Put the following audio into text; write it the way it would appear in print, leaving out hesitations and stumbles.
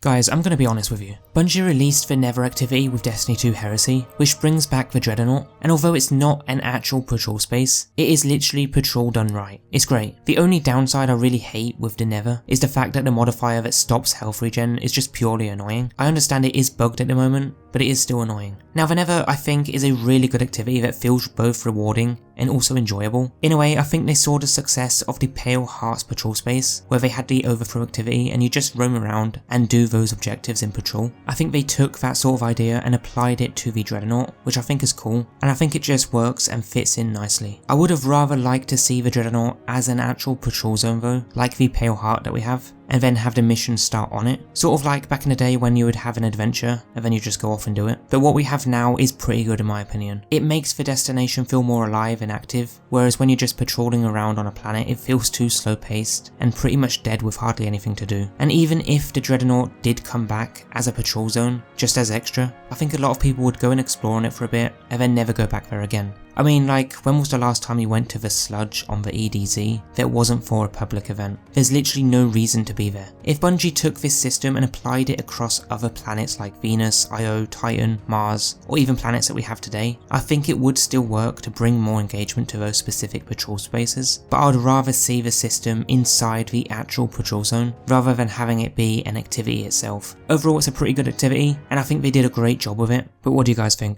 Guys, I'm gonna be honest with you. Bungie released the Nether activity with Destiny 2 Heresy, which brings back the Dreadnought, and although it's not an actual patrol space, it is literally patrol done right. It's great. The only downside I really hate with the Nether is the fact that the modifier that stops health regen is just purely annoying. I understand it is bugged at the moment, but it is still annoying. Now the Nether, I think, is a really good activity that feels both rewarding and also enjoyable. In a way, I think they saw the success of the Pale Hearts patrol space, where they had the overthrow activity and you just roam around and do those objectives in patrol. I think they took that sort of idea and applied it to the Dreadnought, which I think is cool, and I think it just works and fits in nicely. I would have rather liked to see the Dreadnought as an actual patrol zone though, like the Pale Heart that we have, and then have the mission start on it. Sort of like back in the day when you would have an adventure and then you just go off and do it. But what we have now is pretty good in my opinion. It makes the destination feel more alive and active, whereas when you're just patrolling around on a planet it feels too slow paced and pretty much dead with hardly anything to do. And even if the Dreadnought did come back as a patrol zone, just as extra, I think a lot of people would go and explore on it for a bit and then never go back there again. I mean, like, when was the last time you went to the sludge on the EDZ that wasn't for a public event? There's literally no reason to be there. If Bungie took this system and applied it across other planets like Venus, Io, Titan, Mars, or even planets that we have today, I think it would still work to bring more engagement to those specific patrol spaces, but I would rather see the system inside the actual patrol zone, rather than having it be an activity itself. Overall, it's a pretty good activity, and I think they did a great job with it, but what do you guys think?